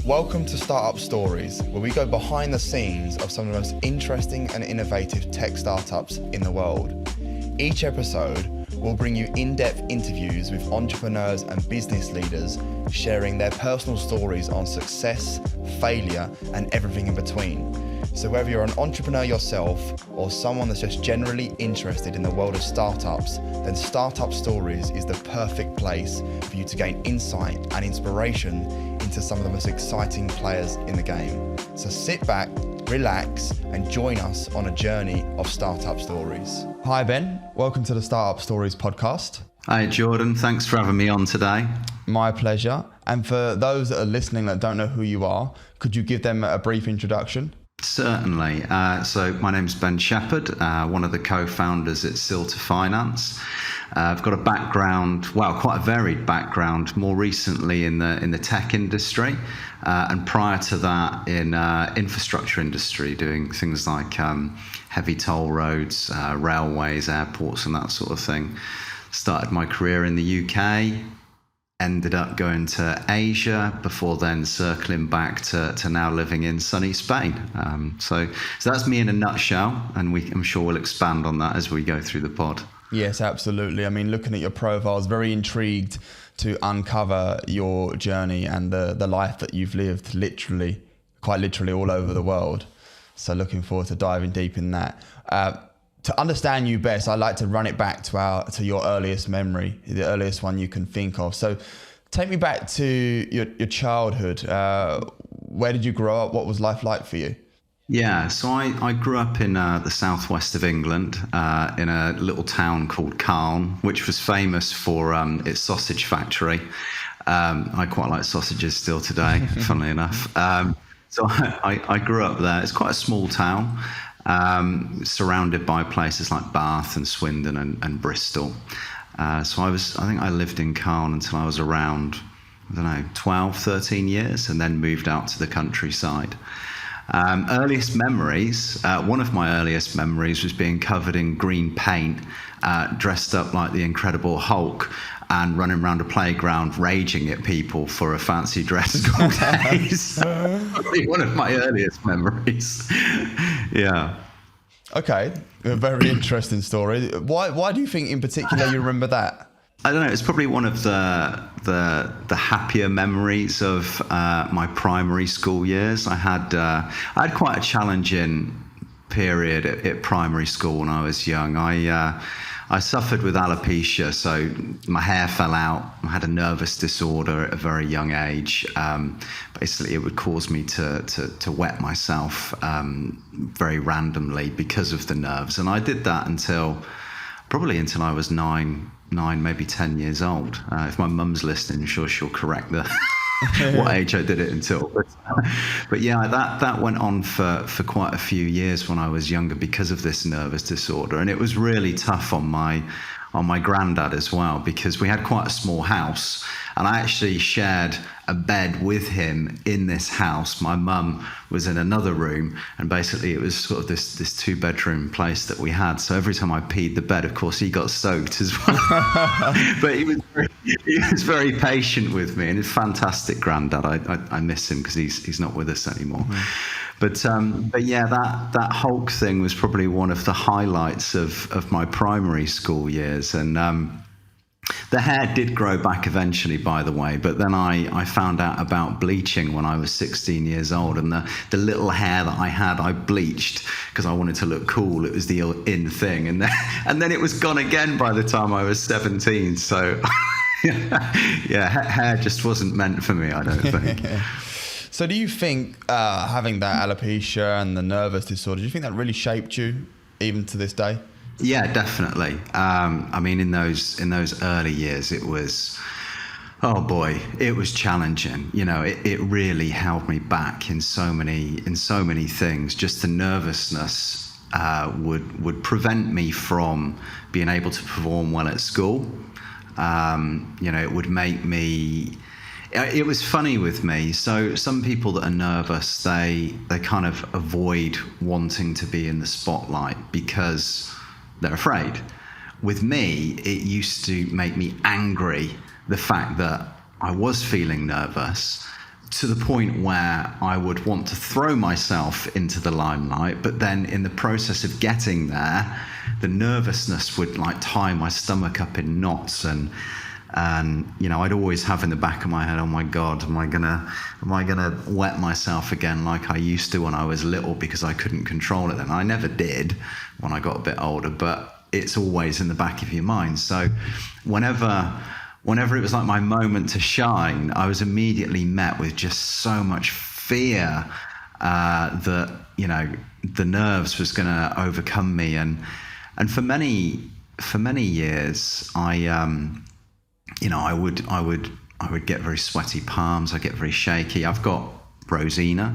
Welcome to Startup Stories, where we go behind the scenes of some of the most interesting and innovative tech startups in the world. Each episode will bring you in-depth interviews with entrepreneurs and business leaders sharing their personal stories on success, failure, and everything in between. So whether you're an entrepreneur yourself or someone that's just generally interested in the world of startups, then Startup Stories is the perfect place for you to gain insight and inspiration into some of the most exciting players in the game. So sit back, relax, and join us on a journey of startup stories. Hi Ben, welcome to the Startup Stories podcast. Hi Jordan, thanks for having me on today. My pleasure. And for those that are listening that don't know who you are, could you give them a brief introduction? Certainly. So my name's Ben Sheppard, one of the co-founders at Silta Finance. I've got a background, quite a varied background, more recently in the tech industry, and prior to that in infrastructure industry, doing things like heavy toll roads, railways, airports, and that sort of thing. Started my career in the UK, ended up going to Asia before then circling back to now living in sunny Spain. So that's me in a nutshell, and I'm sure we'll expand on that as we go through the pod. Yes, absolutely. I mean, looking at your profile, I was very intrigued to uncover your journey and the life that you've lived quite literally all over the world. So looking forward to diving deep in that. To understand you best, I'd like to run it back to your earliest memory, the earliest one you can think of. So take me back to your childhood. Where did you grow up? What was life like for you? Yeah, so I grew up in the southwest of England, in a little town called Calne, which was famous for its sausage factory. I quite like sausages still today, funnily enough. So I grew up there. It's quite a small town. Surrounded by places like Bath and Swindon and Bristol. So I think I lived in Calne until I was around, 12, 13 years, and then moved out to the countryside. Earliest memories, one of my earliest memories was being covered in green paint, dressed up like the Incredible Hulk, and running around a playground raging at people for a fancy dress school days. Probably one of my earliest memories. Yeah. Okay, a very interesting story. Why do you think in particular you remember that? I don't know. It's probably one of the happier memories of my primary school years. I had quite a challenging period at primary school when I was young. I suffered with alopecia, so my hair fell out. I had a nervous disorder at a very young age. Basically, it would cause me to wet myself very randomly because of the nerves. And I did that until I was nine, maybe 10 years old. If my mum's listening, I'm sure she'll correct what age I did it until. But yeah, that went on for quite a few years when I was younger because of this nervous disorder. And it was really tough on my granddad as well, because we had quite a small house and I actually shared a bed with him in this house. My mum was in another room, and basically it was sort of this 2-bedroom place that we had. So every time I peed the bed, of course, he got soaked as well. But he was very patient with me, and he's a fantastic granddad. I miss him because he's not with us anymore. Mm-hmm. But yeah, that Hulk thing was probably one of the highlights of my primary school years. And the hair did grow back eventually, by the way, but then I found out about bleaching when I was 16 years old, and the little hair that I had, I bleached because I wanted to look cool. It was the in thing, and then it was gone again by the time I was 17. So yeah, hair just wasn't meant for me, I don't think. So do you think having that alopecia and the nervous disorder, do you think that really shaped you even to this day? Yeah, definitely. I mean, in those early years, it was, oh boy, it was challenging. You know, it really held me back in so many things. Just the nervousness would prevent me from being able to perform well at school. It would make me. It was funny with me. So some people that are nervous, they kind of avoid wanting to be in the spotlight because they're afraid. With me, it used to make me angry, the fact that I was feeling nervous, to the point where I would want to throw myself into the limelight, but then in the process of getting there, the nervousness would like tie my stomach up in knots, and I'd always have in the back of my head, oh my God, am I gonna wet myself again like I used to when I was little, because I couldn't control it then. I never did when I got a bit older, but it's always in the back of your mind. So whenever it was like my moment to shine, I was immediately met with just so much fear that, the nerves was going to overcome me. And for many years, I would get very sweaty palms. I get very shaky. I've got Rosina,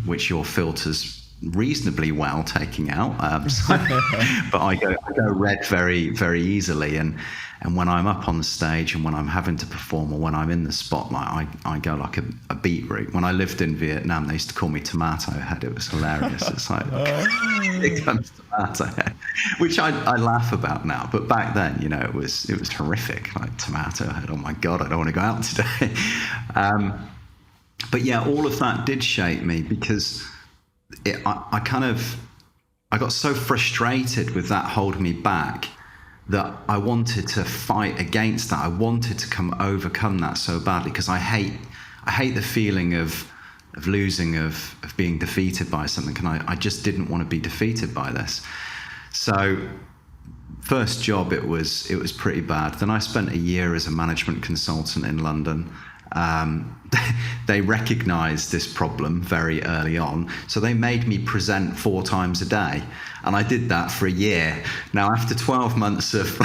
which your filters reasonably well taking out, but I go red very, very easily, and when I'm up on the stage and when I'm having to perform or when I'm in the spotlight, I go like a beetroot. When I lived in Vietnam, they used to call me Tomato Head. It was hilarious. It's like, here comes Tomato Head, which I laugh about now, but back then, it was horrific. Like, Tomato Head, oh my God, I don't want to go out today. But yeah, all of that did shape me, because I got so frustrated with that holding me back that I wanted to fight against that. I wanted to overcome that so badly, because I hate the feeling of losing, of being defeated by something, and I just didn't want to be defeated by this. So first job, it was pretty bad. Then I spent a year as a management consultant in London. They recognized this problem very early on, so they made me present 4 times a day, and I did that for a year. Now, after 12 months of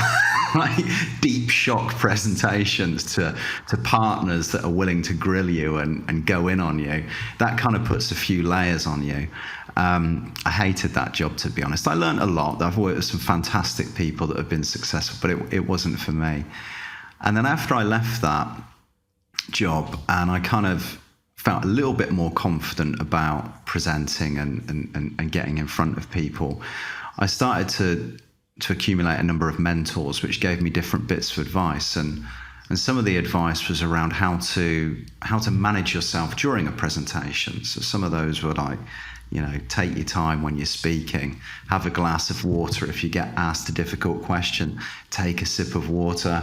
like deep shock presentations to partners that are willing to grill you and go in on you, that kind of puts a few layers on you. I hated that job, to be honest. I learned a lot. I've worked with some fantastic people that have been successful, but it wasn't for me. And then after I left that job, and I kind of felt a little bit more confident about presenting and getting in front of people, I started to accumulate a number of mentors, which gave me different bits of advice, and some of the advice was around how to manage yourself during a presentation. So some of those were like, take your time when you're speaking, have a glass of water if you get asked a difficult question, take a sip of water,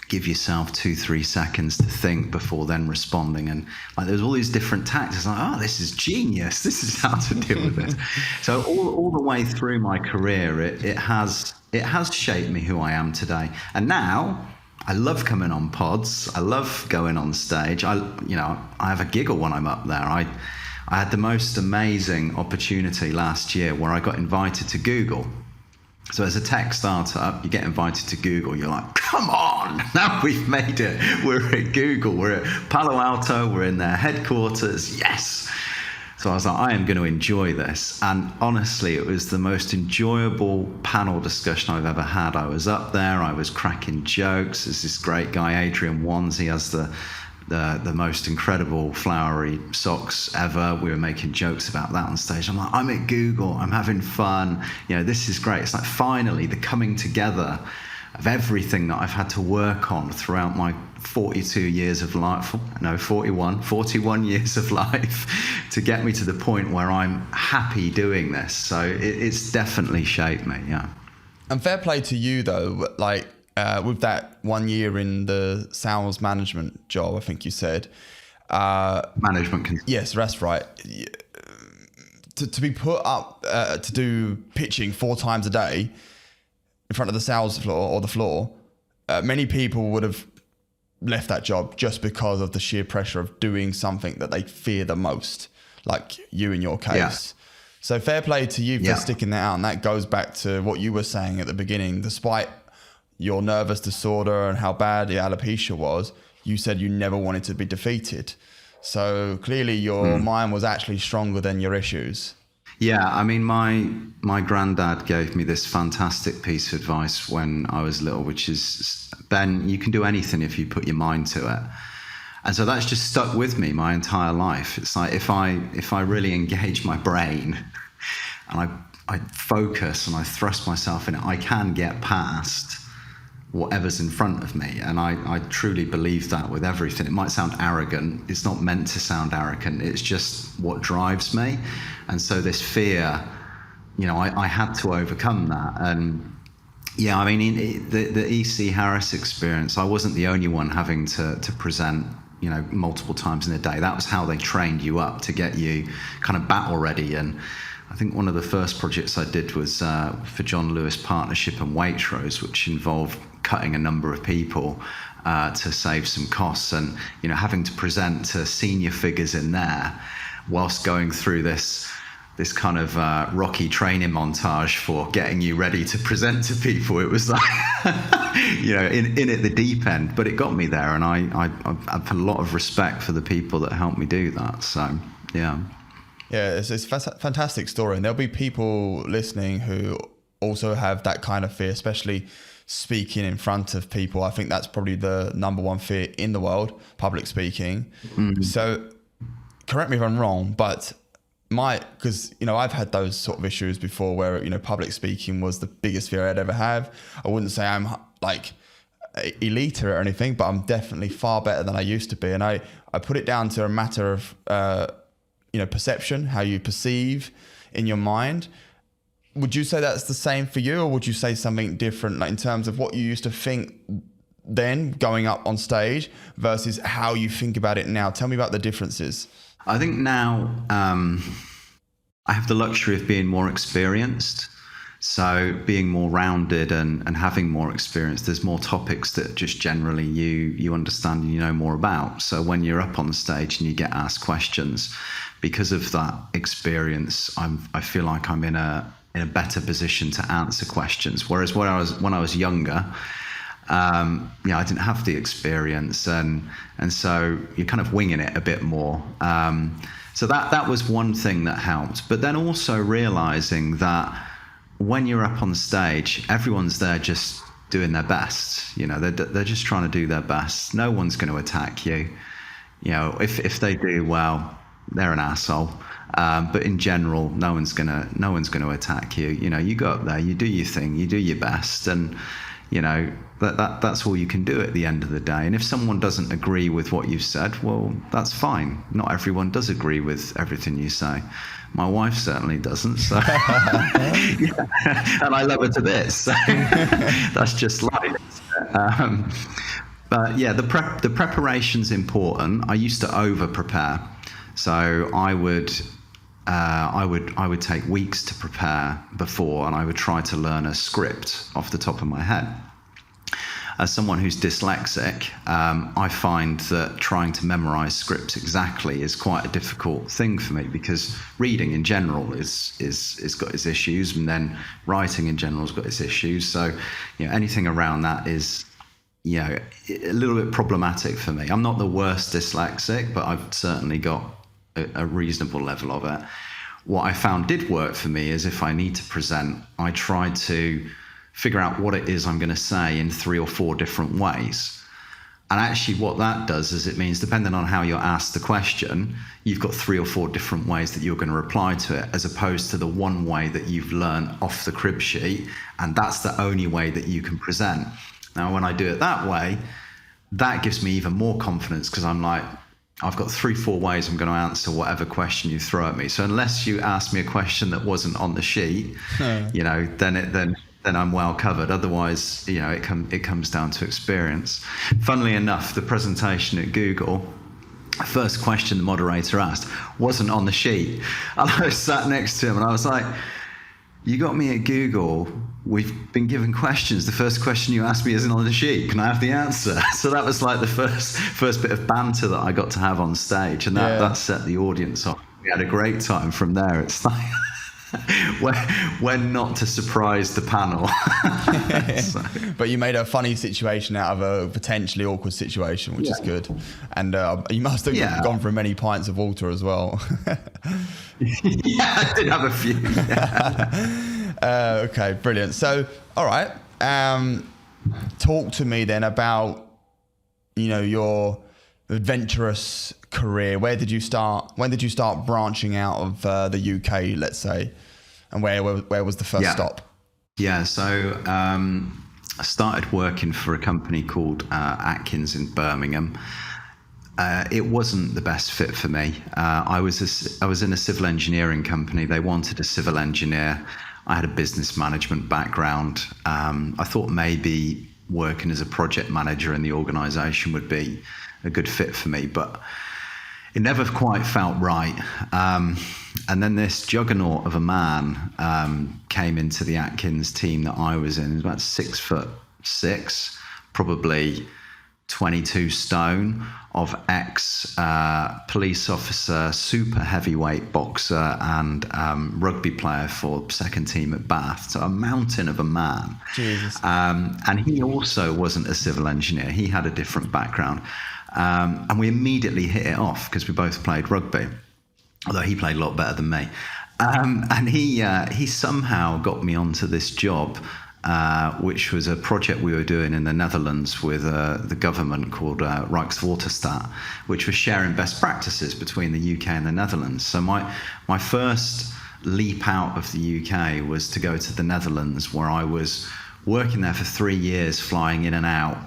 give yourself 2-3 seconds to think before then responding. And like, there's all these different tactics. Like, oh, this is genius. This is how to deal with it. So all the way through my career, it has shaped me who I am today. And now I love coming on pods. I love going on stage. I have a giggle when I'm up there. I had the most amazing opportunity last year where I got invited to Google. So as a tech startup, you get invited to Google. You're like, come on, now we've made it. We're at Google. We're at Palo Alto. We're in their headquarters. Yes. So I was like, I am going to enjoy this. And honestly, it was the most enjoyable panel discussion I've ever had. I was up there. I was cracking jokes. There's this great guy, Adrian Wands. He has the most incredible flowery socks ever. We were making jokes about that on stage. I'm like, I'm at Google, I'm having fun. This is great. It's like finally the coming together of everything that I've had to work on throughout my 42 years of life, 41 years of life to get me to the point where I'm happy doing this. So it's definitely shaped me, yeah. And fair play to you though, like, with that 1 year in the sales management job, I think you said. Management. Yes, that's right. To be put up to do pitching 4 times a day in front of the sales floor or the floor, many people would have left that job just because of the sheer pressure of doing something that they fear the most, like you in your case. Yeah. So fair play to you for sticking that out. And that goes back to what you were saying at the beginning. Despite your nervous disorder and how bad the alopecia was, you said you never wanted to be defeated. So clearly your mind was actually stronger than your issues. Yeah, I mean, my granddad gave me this fantastic piece of advice when I was little, which is, Ben, you can do anything if you put your mind to it. And so that's just stuck with me my entire life. It's like if I really engage my brain and I focus and I thrust myself in it, I can get past whatever's in front of me. And I truly believe that with everything. It might sound arrogant. It's not meant to sound arrogant. It's just what drives me. And so this fear, I had to overcome that. And yeah, I mean, the E.C. Harris experience, I wasn't the only one having to present, multiple times in a day. That was how they trained you up to get you kind of battle ready. And I think one of the first projects I did was for John Lewis Partnership and Waitrose, which involved cutting a number of people to save some costs, and having to present to senior figures in there whilst going through this kind of rocky training montage for getting you ready to present to people. It was like in at the deep end, but it got me there, and I have a lot of respect for the people that helped me do that. So yeah. Yeah, it's a fantastic story. And there'll be people listening who also have that kind of fear, especially speaking in front of people. I think that's probably the number one fear in the world, public speaking. Mm-hmm. So correct me if I'm wrong, but because I've had those sort of issues before where, public speaking was the biggest fear I'd ever have. I wouldn't say I'm like elite or anything, but I'm definitely far better than I used to be. And I put it down to a matter of, perception, how you perceive in your mind. Would you say that's the same for you, or would you say something different, like in terms of what you used to think then going up on stage versus how you think about it now? Tell me about the differences. I think now I have the luxury of being more experienced. So being more rounded and having more experience, there's more topics that just generally you understand and you know more about. So when you're up on the stage and you get asked questions, because of that experience, I feel like I'm in a better position to answer questions. Whereas when I was younger, I didn't have the experience, and so you're kind of winging it a bit more. So that was one thing that helped. But then also realizing that when you're up on the stage, everyone's there just doing their best. They're just trying to do their best. No one's going to attack you. If they do, well, they're an asshole. But in general, no one's gonna attack you. You go up there, you do your thing, you do your best, and that's all you can do at the end of the day. And if someone doesn't agree with what you've said, well, that's fine. Not everyone does agree with everything you say. My wife certainly doesn't, so yeah. And I love her to bits. So that's just life. But yeah, the preparation's important. I used to over prepare, so I would take weeks to prepare before, and I would try to learn a script off the top of my head. As someone who's dyslexic, I find that trying to memorize scripts exactly is quite a difficult thing for me, because reading in general is got its issues, and then writing in general has got its issues. So, anything around that is, a little bit problematic for me. I'm not the worst dyslexic, but I've certainly got a reasonable level of it. What I found did work for me is if I need to present, I try to figure out what it is I'm going to say in 3 or 4 different ways. And actually what that does is it means, depending on how you're asked the question, you've got 3 or 4 different ways that you're going to reply to it, as opposed to the one way that you've learned off the crib sheet, and that's the only way that you can present. Now, when I do it that way, that gives me even more confidence, because I'm like, I've got 3-4 ways I'm going to answer whatever question you throw at me. So unless you ask me a question that wasn't on the sheet, then I'm well covered. Otherwise, it comes down to experience. Funnily enough, the presentation at Google, the first question the moderator asked wasn't on the sheet. And I was sat next to him and I was like, you got me at Google. We've been given questions. The first question you asked me isn't on the sheet. Can I have the answer? So that was like the first bit of banter that I got to have on stage. And that set the audience off. We had a great time from there. It's like, when not to surprise the panel. So. But you made a funny situation out of a potentially awkward situation, which is good. And you must have gone through many pints of water as well. Yeah, I did have a few. Yeah. Okay, brilliant. So, all right. Talk to me then about, your adventurous career. Where did you start? When did you start branching out of the UK, let's say? And where was the first stop? Yeah, so I started working for a company called Atkins in Birmingham. It wasn't the best fit for me. I was in a civil engineering company. They wanted a civil engineer. I had a business management background. I thought maybe working as a project manager in the organisation would be a good fit for me, but it never quite felt right. And then this juggernaut of a man came into the Atkins team that I was in. He was about 6'6", probably 22 stone, of ex-police officer, super heavyweight boxer, and rugby player for second team at Bath. So a mountain of a man. Jesus. And he also wasn't a civil engineer. He had a different background. And we immediately hit it off because we both played rugby, although he played a lot better than me. And he somehow got me onto this job, which was a project we were doing in the Netherlands with the government called Rijkswaterstaat, which was sharing best practices between the UK and the Netherlands. So my first leap out of the UK was to go to the Netherlands, where I was working there for 3 years, flying in and out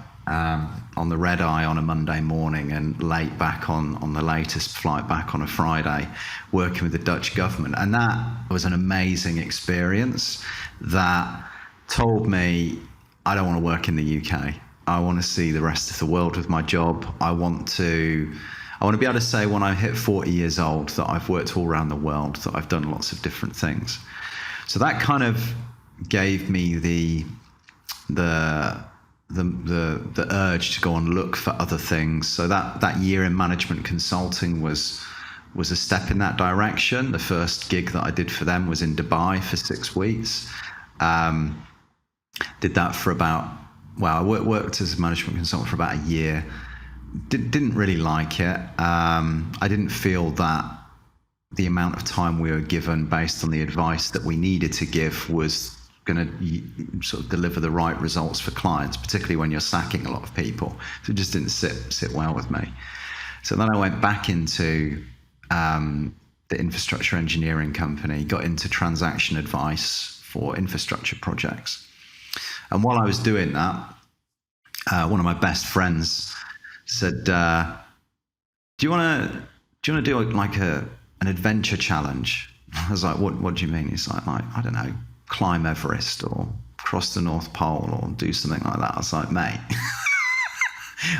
on the red eye on a Monday morning and late back on the latest flight back on a Friday, working with the Dutch government. And that was an amazing experience that told me, I don't want to work in the UK. I want to see the rest of the world with my job. I want to be able to say when I hit 40 years old that I've worked all around the world, that I've done lots of different things. So that kind of gave me the urge to go and look for other things. So that year in management consulting was a step in that direction. The first gig that I did for them was in Dubai for 6 weeks. Did that for I worked as a management consultant for about a year. Didn't really like it. I didn't feel that the amount of time we were given based on the advice that we needed to give was going to sort of deliver the right results for clients, particularly when you're sacking a lot of people. So it just didn't sit well with me. So then I went back into the infrastructure engineering company, got into transaction advice for infrastructure projects. And while I was doing that, one of my best friends said, do you want to do like an adventure challenge? I was like, what do you mean? He's like, I don't know, climb Everest or cross the North Pole or do something like that. I was like, mate,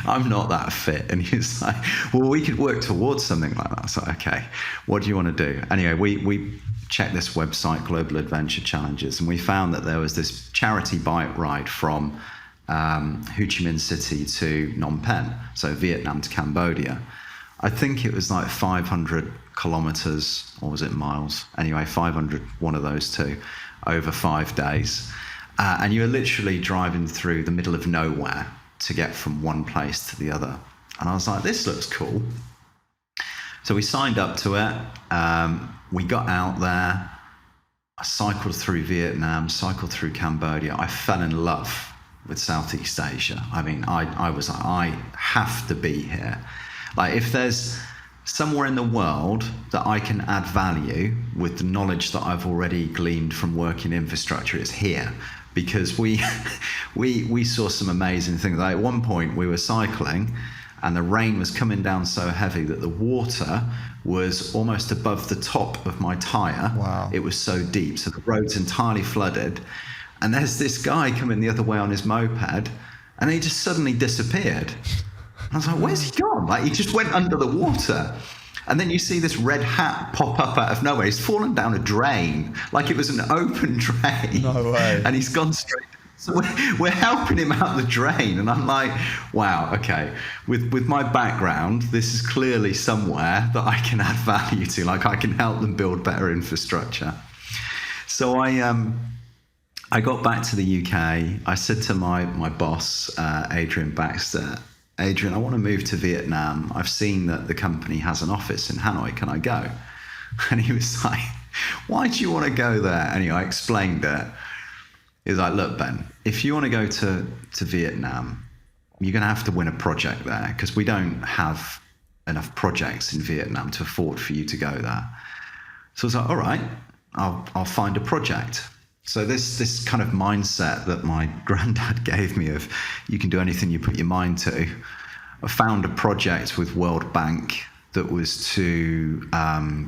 I'm not that fit. And he was like, well, we could work towards something like that. I was like, okay, what do you want to do? Anyway, we checked this website, Global Adventure Challenges, and we found that there was this charity bike ride from Ho Chi Minh City to Phnom Penh, so Vietnam to Cambodia. I think it was like 500 kilometers, or was it miles? Anyway, 500, one of those two, over 5 days. And you were literally driving through the middle of nowhere to get from one place to the other. And I was like, this looks cool. So we signed up to it. We got out there. I cycled through Vietnam, cycled through Cambodia. I fell in love with Southeast Asia. I mean, I was like, I have to be here. Like, if there's somewhere in the world that I can add value with the knowledge that I've already gleaned from working infrastructure, it's here. Because we saw some amazing things. Like, at one point we were cycling and the rain was coming down so heavy that the water was almost above the top of my tire. Wow. It was so deep. So the road's entirely flooded. And there's this guy coming the other way on his moped, and he just suddenly disappeared. I was like, where's he gone? Like, he just went under the water. And then you see this red hat pop up out of nowhere. He's fallen down a drain, like it was an open drain. No way. And he's gone straight. So we're helping him out the drain. And I'm like, wow, okay. With my background, this is clearly somewhere that I can add value to. Like, I can help them build better infrastructure. So I got back to the UK. I said to my boss, Adrian Baxter, Adrian, I want to move to Vietnam. I've seen that the company has an office in Hanoi. Can I go? And he was like, why do you want to go there? Anyway, I explained it. He was like, look, Ben, if you want to go to Vietnam, you're going to have to win a project there, because we don't have enough projects in Vietnam to afford for you to go there. So I was like, all right, I'll find a project. So this kind of mindset that my granddad gave me of you can do anything you put your mind to, I found a project with World Bank that was to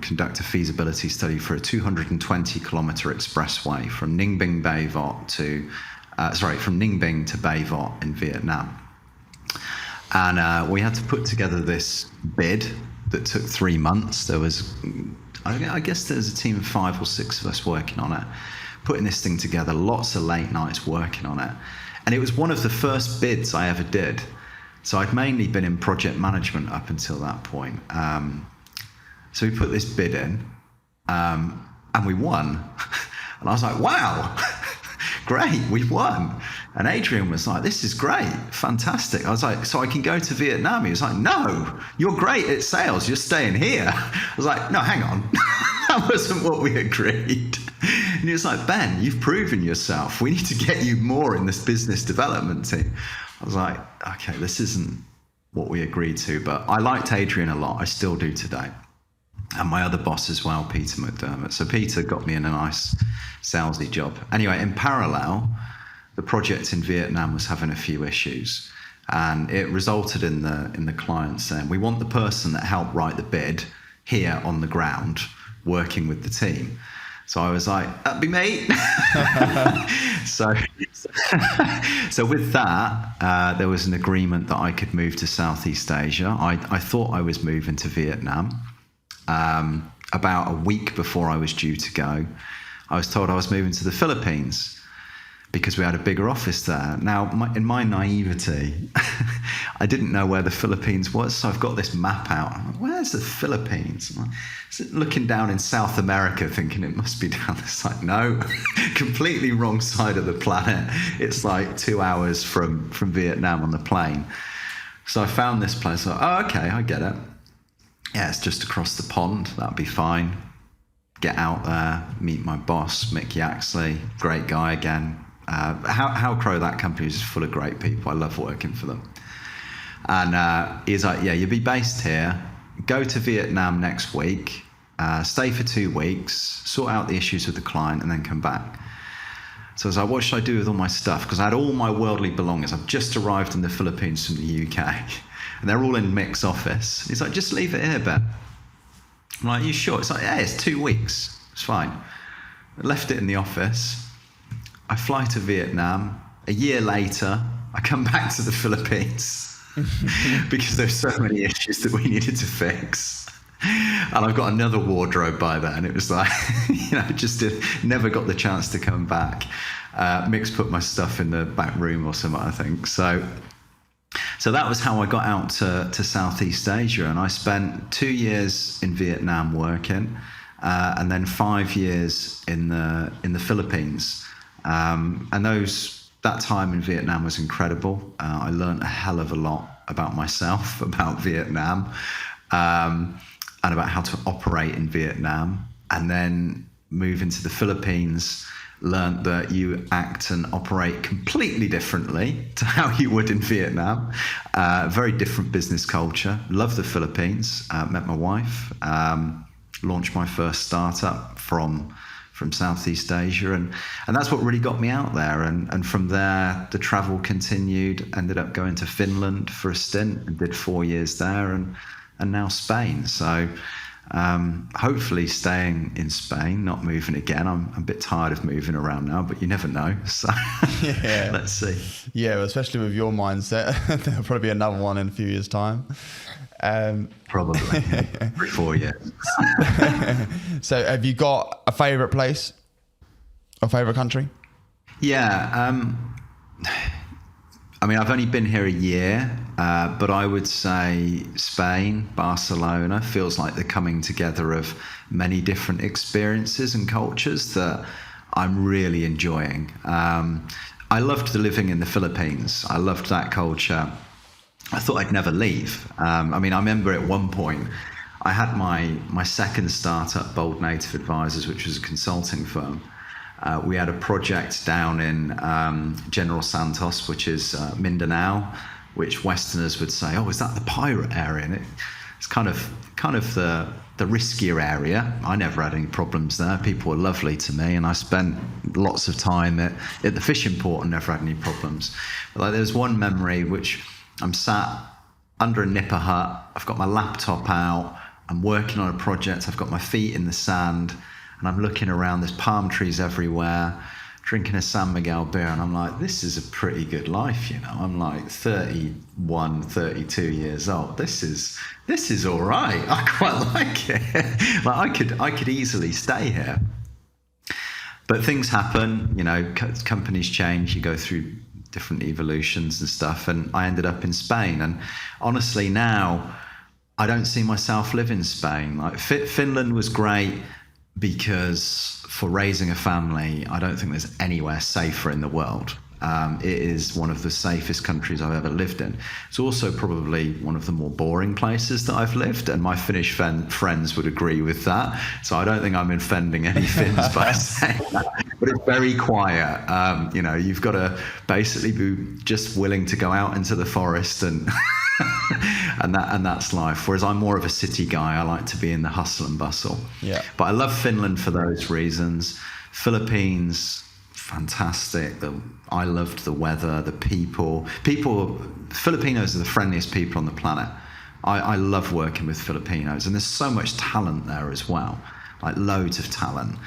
conduct a feasibility study for a 220-kilometer expressway from Ninh Binh to Bay Vot in Vietnam. And we had to put together this bid that took 3 months. There was, I guess there was a team of 5 or 6 of us working on it, putting this thing together, lots of late nights working on it. And it was one of the first bids I ever did. So I'd mainly been in project management up until that point. So we put this bid in, and we won. And I was like, wow, great, we won. And Adrian was like, this is great, fantastic. I was like, so I can go to Vietnam? He was like, no, you're great at sales, you're staying here. I was like, no, hang on, that wasn't what we agreed. And he was like, Ben, you've proven yourself. We need to get you more in this business development team. I was like, okay, this isn't what we agreed to, but I liked Adrian a lot. I still do today. And my other boss as well, Peter McDermott. So Peter got me in a nice salesy job. Anyway, in parallel, the project in Vietnam was having a few issues, and it resulted in the client saying, we want the person that helped write the bid here on the ground working with the team. So I was like, that'd be me. So with that, there was an agreement that I could move to Southeast Asia. I thought I was moving to Vietnam. About a week before I was due to go, I was told I was moving to the Philippines because we had a bigger office there. Now, in my naivety, I didn't know where the Philippines was, so I've got this map out. I'm like, where's the Philippines? I'm like, looking down in South America, thinking it must be down this. Like, no, completely wrong side of the planet. It's like 2 hours from Vietnam on the plane. So I found this place. Like, oh, okay, I get it. Yeah, it's just across the pond. That'll be fine. Get out there, meet my boss, Mick Yaxley, great guy again. How Crow, that company is full of great people. I love working for them. And he's like, yeah, you'll be based here. Go to Vietnam next week. Stay for 2 weeks. Sort out the issues with the client and then come back. So I was like, what should I do with all my stuff? Because I had all my worldly belongings. I've just arrived in the Philippines from the UK. And they're all in Mick's office. He's like, just leave it here, Ben. I'm like, you sure? It's like, yeah, it's 2 weeks. It's fine. I left it in the office. I fly to Vietnam. A year later, I come back to the Philippines because there's so many issues that we needed to fix. And I've got another wardrobe by then. It was like, never got the chance to come back. Mick's put my stuff in the back room or something, I think. So that was how I got out to Southeast Asia. And I spent 2 years in Vietnam working, and then 5 years in the Philippines. And that time in Vietnam was incredible. I learned a hell of a lot about myself, about Vietnam, and about how to operate in Vietnam. And then move into the Philippines, learned that you act and operate completely differently to how you would in Vietnam. Very different business culture. Love the Philippines. Met my wife. Launched my first startup from Southeast Asia, and that's what really got me out there. And from there, the travel continued. Ended up going to Finland for a stint and did 4 years there, and now Spain. So hopefully staying in Spain, not moving again. I'm a bit tired of moving around now, but you never know. So yeah. Let's see. Yeah, well, especially with your mindset, there'll probably be another one in a few years' time. Probably 3-4 years. So have you got a favourite place or favourite country? Yeah. I mean, I've only been here a year, but I would say Spain, Barcelona feels like the coming together of many different experiences and cultures that I'm really enjoying. I loved living in the Philippines. I loved that culture. I thought I'd never leave. I remember at one point, I had my second startup, Bold Native Advisors, which was a consulting firm. We had a project down in General Santos, which is Mindanao, which Westerners would say, "Oh, is that the pirate area?" And it's kind of the the riskier area. I never had any problems there. People were lovely to me, and I spent lots of time at the fishing port and never had any problems. But like, there's one memory which I'm sat under a nipper hut. I've got my laptop out. I'm working on a project. I've got my feet in the sand, and I'm looking around. There's palm trees everywhere, drinking a San Miguel beer, and I'm like, this is a pretty good life, you know. I'm like 31, 32 years old. This is all right. I quite like it. Like I could easily stay here. But things happen, you know, companies change, you go through different evolutions and stuff, and I ended up in Spain. And honestly, now I don't see myself live in Spain. Like Finland was great because for raising a family, I don't think there's anywhere safer in the world. It is one of the safest countries I've ever lived in. It's also probably one of the more boring places that I've lived, and my Finnish friends would agree with that. So I don't think I'm offending any Finns by saying that. But it's very quiet. You know, you've got to basically be just willing to go out into the forest and and that's life. Whereas I'm more of a city guy. I like to be in the hustle and bustle. Yeah. But I love Finland for those reasons. Philippines, fantastic. I loved the weather, the people. Filipinos are the friendliest people on the planet. I love working with Filipinos, and there's so much talent there as well, like loads of talent.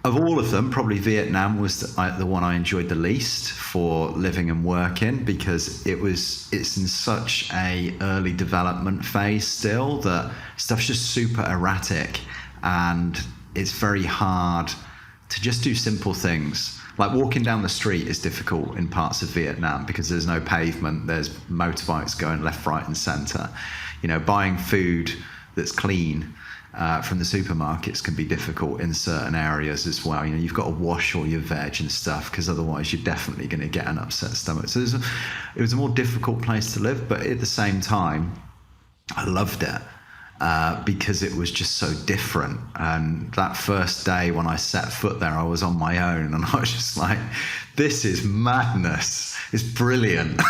Of all of them, probably Vietnam was the one I enjoyed the least for living and working, because it's in such a early development phase still that stuff's just super erratic, and it's very hard to just do simple things. Like walking down the street is difficult in parts of Vietnam because there's no pavement, there's motorbikes going left, right and center. You know, buying food that's clean from the supermarkets can be difficult in certain areas as well. You know, you've got to wash all your veg and stuff, because otherwise you're definitely going to get an upset stomach. So it was a more difficult place to live, but at the same time, I loved it because it was just so different. And that first day when I set foot there, I was on my own, and I was just like, this is madness. It's brilliant.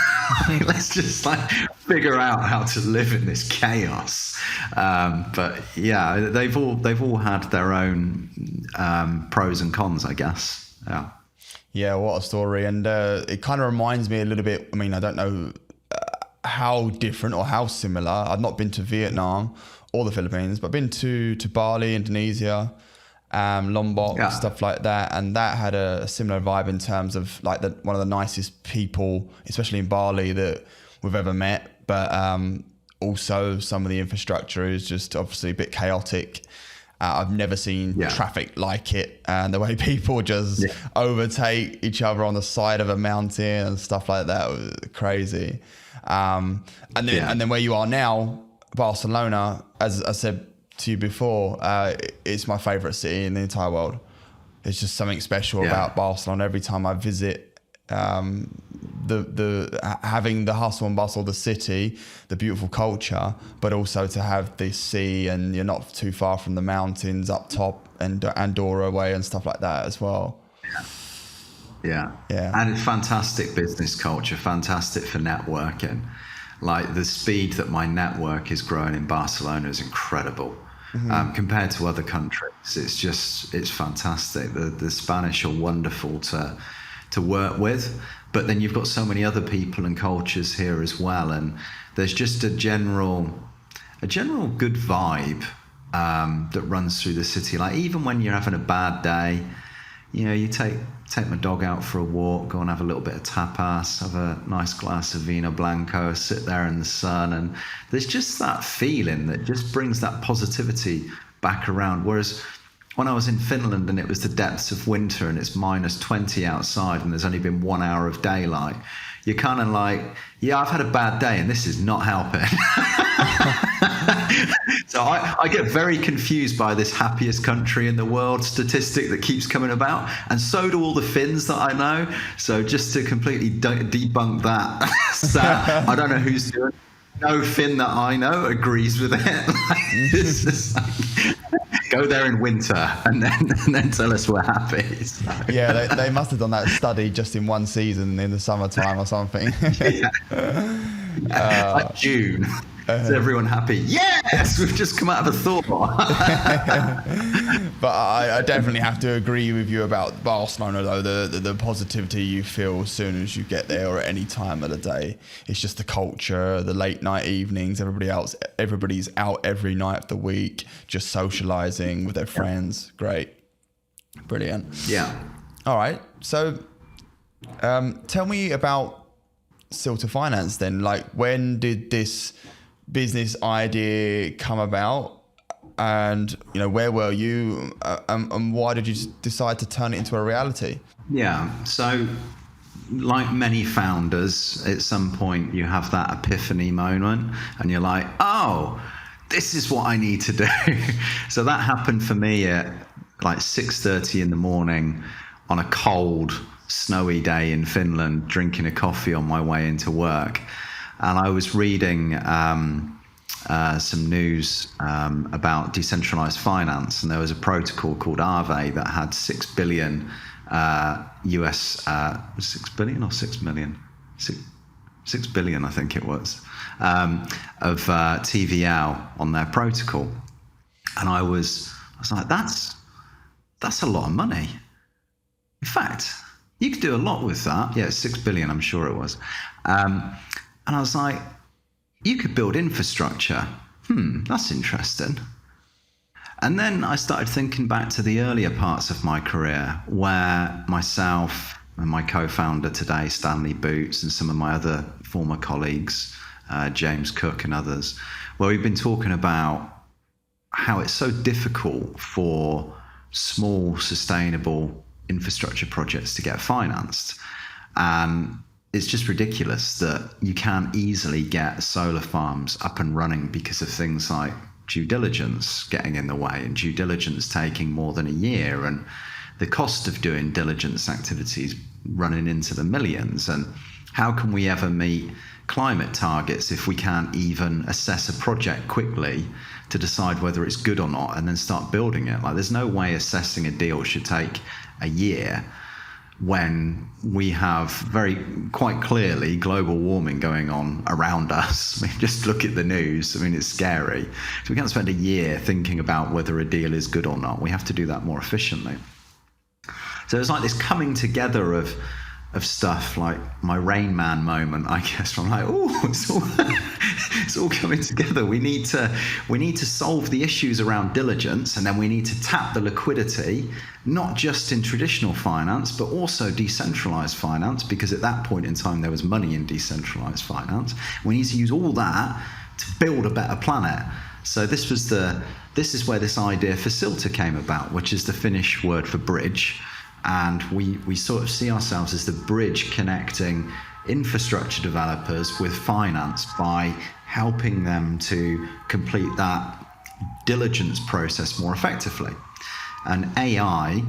Let's just like figure out how to live in this chaos. But yeah, they've all had their own pros and cons, I guess. Yeah. Yeah, what a story. And it kind of reminds me a little bit, I mean, I don't know how different or how similar. I've not been to Vietnam or the Philippines, but I've been to Bali, Indonesia, Lombok, stuff like that, and that had a similar vibe in terms of like one of the nicest people, especially in Bali, that we've ever met. But also some of the infrastructure is just obviously a bit chaotic. I've never seen traffic like it, and the way people just overtake each other on the side of a mountain and stuff like that was crazy. And then where you are now, Barcelona, as I said to you before, it's my favorite city in the entire world. There's just something special about Barcelona. Every time I visit, the having the hustle and bustle of the city, the beautiful culture, but also to have the sea, and you're not too far from the mountains up top and Andorra way and stuff like that as well. Yeah. And it's fantastic business culture, fantastic for networking. Like the speed that my network is growing in Barcelona is incredible. Compared to other countries. It's fantastic. The Spanish are wonderful to work with, but then you've got so many other people and cultures here as well, and there's just a general good vibe that runs through the city. Like even when you're having a bad day, you know, you take my dog out for a walk, go and have a little bit of tapas, have a nice glass of vino blanco, sit there in the sun, and there's just that feeling that just brings that positivity back around. Whereas when I was in Finland and it was the depths of winter and it's minus 20 outside and there's only been 1 hour of daylight, you're kind of like, yeah, I've had a bad day and this is not helping. So I get very confused by this happiest country in the world statistic that keeps coming about, and so do all the Finns that I know. So just to completely debunk that stat, I don't know who's doing it. No Finn that I know agrees with it. It's just like, go there in winter and then tell us we're happy. So. Yeah, they must have done that study just in one season in the summertime or something. Like June. Is everyone happy? Yes, we've just come out of a thought. But I definitely have to agree with you about Barcelona, though. The positivity you feel as soon as you get there or at any time of the day. It's just the culture, the late night evenings. Everybody's out every night of the week, just socializing with their friends. Great. Brilliant. Yeah. All right. So tell me about Silta Finance then. Like, when did this business idea come about? And, where were you and why did you decide to turn it into a reality? Yeah. So like many founders, at some point you have that epiphany moment and you're like, oh, this is what I need to do. So that happened for me at like 6:30 in the morning on a cold, snowy day in Finland, drinking a coffee on my way into work. And I was reading some news about decentralized finance, and there was a protocol called Aave that had 6 billion US 6 billion or 6 million 6 billion, I think it was, of TVL on their protocol. And I was like, that's a lot of money. In fact, you could do a lot with that. Yeah, 6 billion, I'm sure it was. And I was like, you could build infrastructure. That's interesting. And then I started thinking back to the earlier parts of my career where myself and my co-founder today, Stanley Boots, and some of my other former colleagues, James Cook and others, where we've been talking about how it's so difficult for small, sustainable infrastructure projects to get financed. And it's just ridiculous that you can't easily get solar farms up and running because of things like due diligence getting in the way, and due diligence taking more than a year, and the cost of doing diligence activities running into the millions. And how can we ever meet climate targets if we can't even assess a project quickly to decide whether it's good or not and then start building it? Like, there's no way assessing a deal should take a year when we have quite clearly global warming going on around us. I mean, just look at the news. I mean, it's scary. So we can't spend a year thinking about whether a deal is good or not. We have to do that more efficiently. So it's like this coming together of stuff, like my Rain Man moment, I guess. I'm like, oh, it's all coming together. We need to solve the issues around diligence, and then we need to tap the liquidity, not just in traditional finance, but also decentralized finance, because at that point in time there was money in decentralized finance. We need to use all that to build a better planet. So this is where this idea for Silta came about, which is the Finnish word for bridge. And we sort of see ourselves as the bridge connecting infrastructure developers with finance by helping them to complete that diligence process more effectively. And AI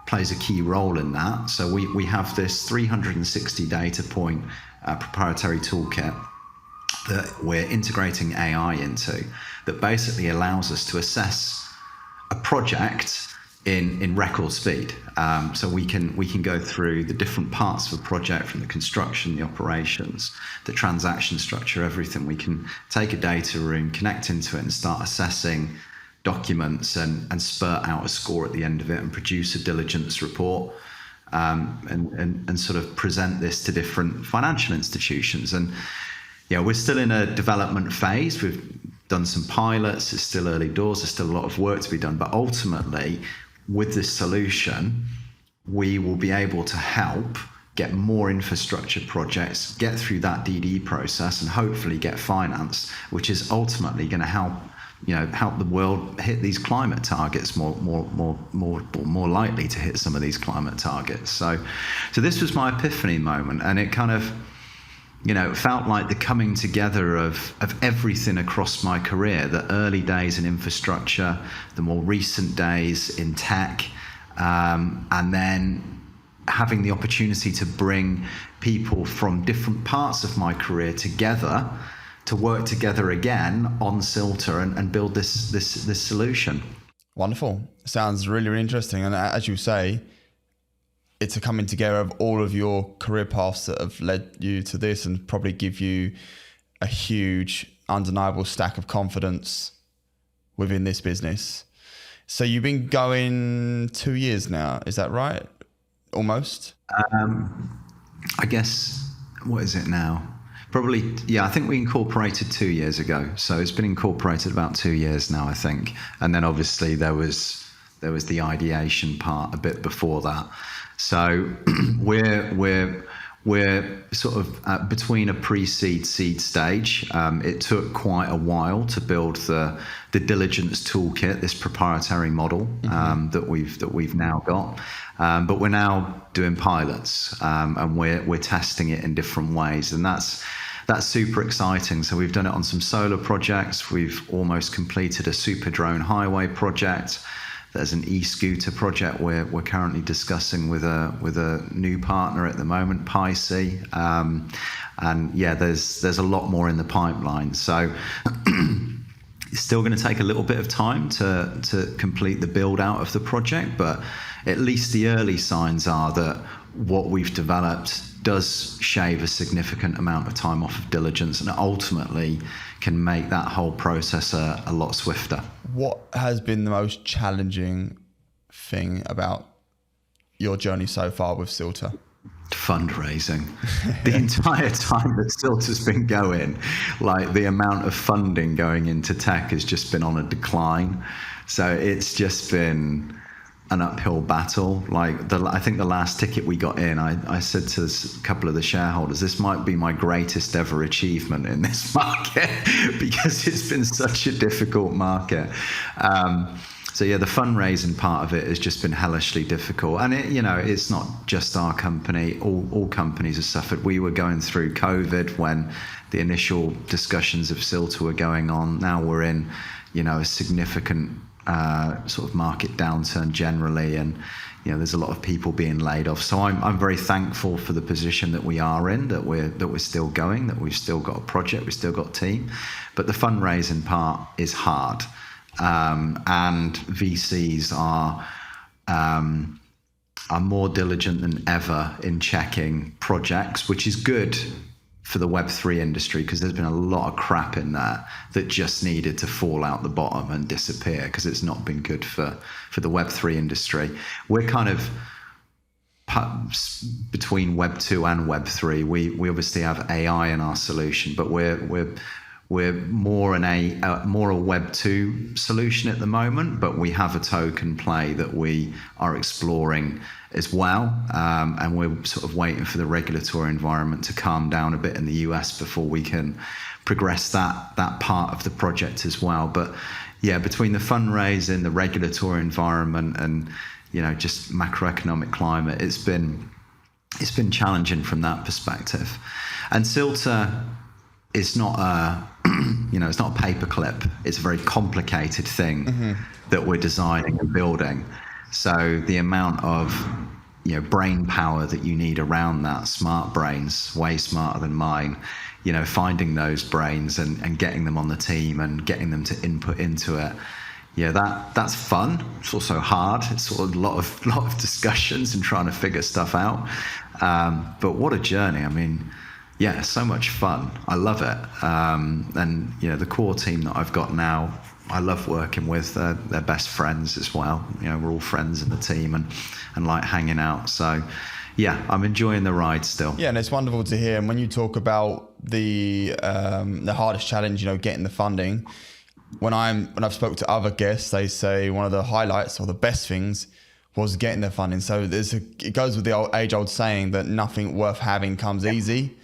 plays a key role in that. So we have this 360 data point proprietary toolkit that we're integrating AI into, that basically allows us to assess a project in record speed. So we can go through the different parts of a project, from the construction, the operations, the transaction structure, everything. We can take a data room, connect into it, and start assessing documents and spurt out a score at the end of it, and produce a diligence report, and sort of present this to different financial institutions. And yeah, we're still in a development phase. We've done some pilots. It's still early doors. There's still a lot of work to be done. But ultimately, with this solution, we will be able to help get more infrastructure projects, get through that DD process, and hopefully get financed, which is ultimately going to help the world hit these climate targets more likely to hit some of these climate targets. So this was my epiphany moment, and it kind of, it felt like the coming together of everything across my career, the early days in infrastructure, the more recent days in tech, and then having the opportunity to bring people from different parts of my career together to work together again on Silta and build this solution. Wonderful. Sounds really, really interesting. And as you say, it's a coming together of all of your career paths that have led you to this, and probably give you a huge, undeniable stack of confidence within this business. So you've been going 2 years now, is that right? Almost? I guess, what is it now? Probably, yeah, I think we incorporated 2 years ago. So it's been incorporated about 2 years now, I think. And then obviously there was the ideation part a bit before that. So we're sort of between a pre-seed seed stage. It took quite a while to build the diligence toolkit, this proprietary model that we've now got. But we're now doing pilots, and we're testing it in different ways, and that's super exciting. So we've done it on some solar projects. We've almost completed a super drone highway project. There's an e-scooter project we're currently discussing with a new partner at the moment, Picey. And yeah, there's a lot more in the pipeline. So it's still going to take a little bit of time to complete the build out of the project, but at least the early signs are that what we've developed does shave a significant amount of time off of diligence and ultimately can make that whole process a lot swifter. What has been the most challenging thing about your journey so far with Silta? Fundraising. The entire time that Silta's been going, like the amount of funding going into tech has just been on a decline. So it's just been an uphill battle. Like I think the last ticket we got in, I said to a couple of the shareholders, this might be my greatest ever achievement in this market because it's been such a difficult market. So yeah, the fundraising part of it has just been hellishly difficult. And it's not just our company, all companies have suffered. We were going through COVID when the initial discussions of Silta were going on. Now we're in, a significant sort of market downturn generally, and there's a lot of people being laid off. So I'm very thankful for the position that we are in, that we're still going, that we've still got a project, we've still got a team. But the fundraising part is hard, and VCs are more diligent than ever in checking projects, which is good for the Web3 industry, because there's been a lot of crap in there that just needed to fall out the bottom and disappear, because it's not been good for the Web3 industry. We're kind of between Web2 and Web3. We obviously have AI in our solution, but we're more a Web2 solution at the moment, but we have a token play that we are exploring as well, and we're sort of waiting for the regulatory environment to calm down a bit in the US before we can progress that part of the project as well. But yeah, between the fundraising, the regulatory environment, and just macroeconomic climate, it's been challenging from that perspective. And Silta is not it's not a paperclip. It's a very complicated thing that we're designing and building. So the amount of brain power that you need around that, smart brains, way smarter than mine, finding those brains and getting them on the team and getting them to input into it. Yeah, that's fun. It's also hard. It's sort of a lot of discussions and trying to figure stuff out. But what a journey. I mean, yeah, so much fun. I love it. And the core team that I've got now, I love working with. They're best friends as well. We're all friends in the team and like hanging out. So yeah, I'm enjoying the ride still. Yeah, and it's wonderful to hear. And when you talk about the hardest challenge, getting the funding, when I've spoke to other guests, they say one of the highlights or the best things was getting the funding. So it goes with the age-old saying that nothing worth having comes easy.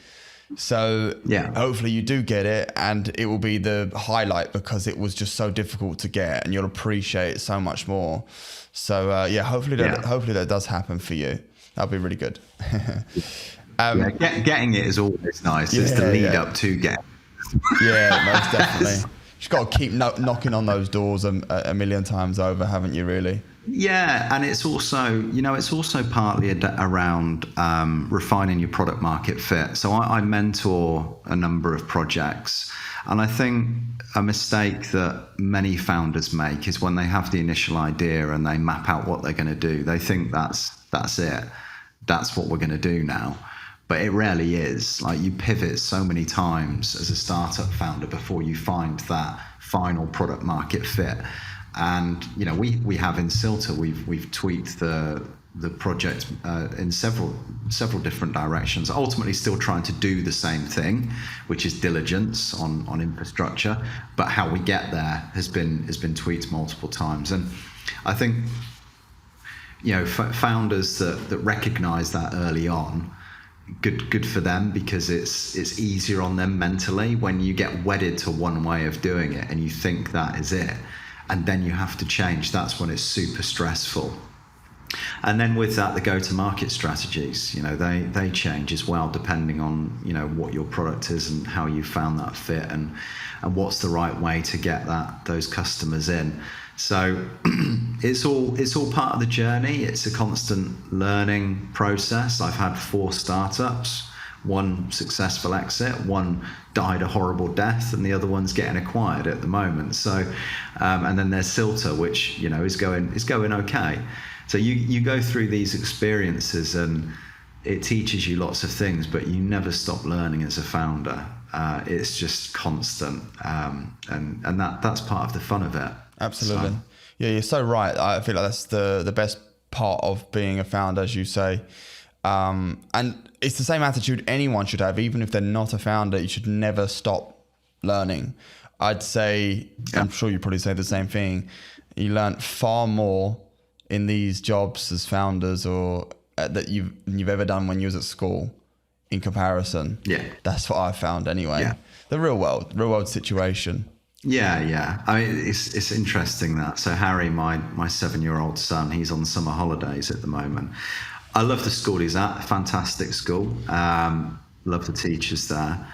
So yeah, hopefully you do get it, and it will be the highlight because it was just so difficult to get, and you'll appreciate it so much more. So hopefully that does happen for you. That'll be really good. Getting it is always nice. It's the lead up to get. Yeah, most definitely. You've got to keep knocking on those doors a million times over, haven't you, really? Yeah, and it's also partly around refining your product market fit. So I mentor a number of projects, and I think a mistake that many founders make is when they have the initial idea and they map out what they're going to do. They think that's it. That's what we're going to do now. but it rarely is. Like, you pivot so many times as a startup founder before you find that final product market fit. And we have in Silta, we've tweaked the project in several different directions, ultimately still trying to do the same thing, which is diligence on infrastructure, but how we get there has been tweaked multiple times. And I think founders that recognize that early on, good for them, because it's easier on them mentally. When you get wedded to one way of doing it and you think that is it, and then you have to change, that's when it's super stressful. And then with that, the go-to-market strategies, they change as well, depending on what your product is and how you found that fit, and what's the right way to get those customers in. So it's all part of the journey. It's a constant learning process. I've had 4 startups, 1 successful exit, 1 died a horrible death, and the other one's getting acquired at the moment. So, and then there's Silta, which is going okay. So you go through these experiences, and it teaches you lots of things, but you never stop learning as a founder. It's just constant, and that's part of the fun of it. Absolutely. So. Yeah, you're so right. I feel like that's the best part of being a founder, as you say. And it's the same attitude anyone should have, even if they're not a founder. You should never stop learning. I'd say, yeah. I'm sure you probably say the same thing. You learn far more in these jobs as founders or that you've ever done when you was at school in comparison. Yeah. That's what I found anyway. Yeah. The real world situation. Yeah. I mean, it's interesting that. So Harry, my 7-year-old son, he's on summer holidays at the moment. I love the school he's at, fantastic school. Love the teachers there.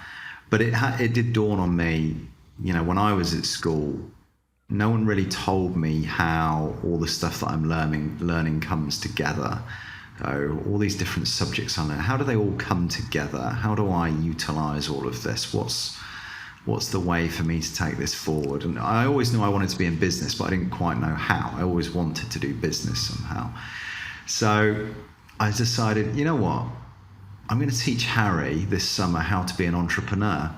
But it did dawn on me, when I was at school, no one really told me how all the stuff that I'm learning comes together. All these different subjects I learn, how do they all come together? How do I utilize all of this? What's the way for me to take this forward? And I always knew I wanted to be in business, but I didn't quite know how. I always wanted to do business somehow. So I decided, you know what? I'm going to teach Harry this summer how to be an entrepreneur.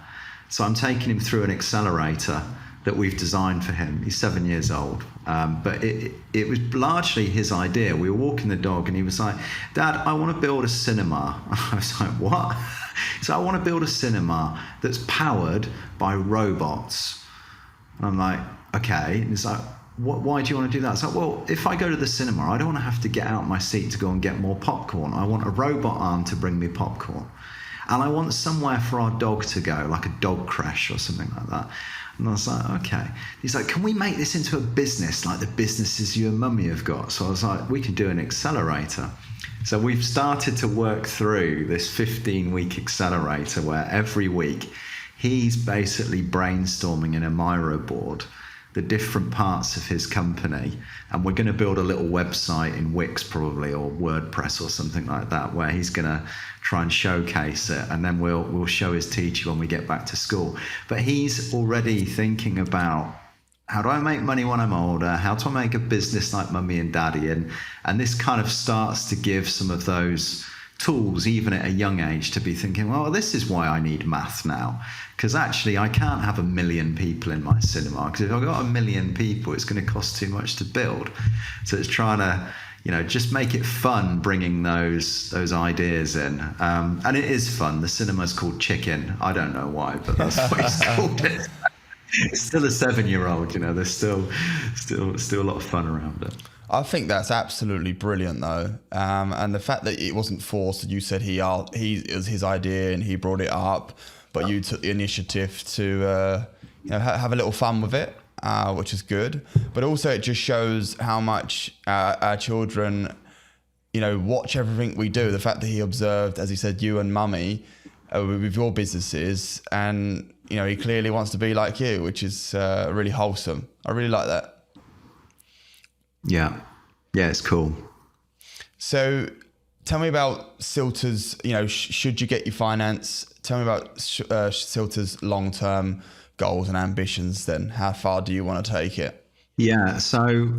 So I'm taking him through an accelerator that we've designed for him. He's 7 years old, but it was largely his idea. We were walking the dog and he was like, "Dad, I want to build a cinema." I was like, "What?" So I want to build a cinema that's powered by robots. And I'm like, "Okay." And he's like, "Why do you want to do that?" It's like, "Well, if I go to the cinema, I don't want to have to get out my seat to go and get more popcorn. I want a robot arm to bring me popcorn. And I want somewhere for our dog to go, like a dog crash or something like that." And I was like, "Okay." He's like, "Can we make this into a business like the businesses you and Mummy have got?" So I was like, "We can do an accelerator." So we've started to work through this 15-week accelerator where every week he's basically brainstorming in a Miro board the different parts of his company, and we're going to build a little website in Wix probably, or WordPress or something like that, where he's going to try and showcase it, and then we'll show his teacher when we get back to school. But he's already thinking about, how do I make money when I'm older? How do I make a business like Mummy and Daddy? And this kind of starts to give some of those tools, even at a young age, to be thinking, well, this is why I need math now. Because actually, I can't have 1 million people in my cinema, because if I've got 1 million people, it's going to cost too much to build. So it's trying to, just make it fun, bringing those ideas in. And it is fun. The cinema's called Chicken. I don't know why, but that's what it's called. It's still a 7-year-old, there's still a lot of fun around it. I think that's absolutely brilliant, though, and the fact that it wasn't forced. You said it was his idea and he brought it up, but you took the initiative to have a little fun with it, which is good. But also, it just shows how much our children, watch everything we do. The fact that he observed, as he said, you and Mummy with your businesses, and he clearly wants to be like you, which is really wholesome. I really like that. Yeah, it's cool. So tell me about Silta's, should you get your finance? Tell me about Silta's long-term goals and ambitions then. How far do you want to take it? Yeah, so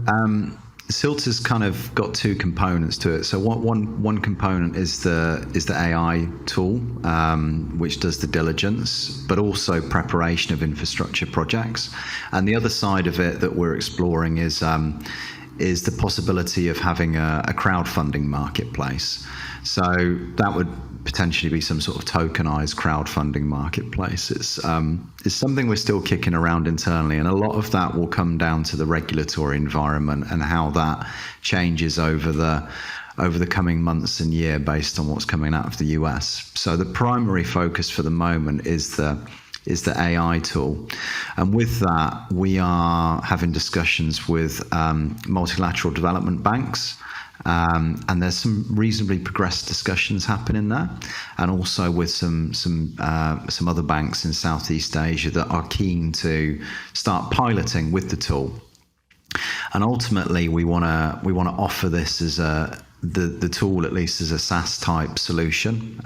Silta's kind of got two components to it. So one component is the AI tool, which does the diligence, but also preparation of infrastructure projects. And the other side of it that we're exploring is the possibility of having a crowdfunding marketplace. So that would potentially be some sort of tokenized crowdfunding marketplace. It's something we're still kicking around internally, and a lot of that will come down to the regulatory environment and how that changes over the coming months and year based on what's coming out of the US. So the primary focus for the moment is the AI tool. And with that, we are having discussions with multilateral development banks. And there's some reasonably progressed discussions happening there, and also with some other banks in Southeast Asia that are keen to start piloting with the tool. And ultimately, we want to offer this as the tool, at least as a SaaS type solution.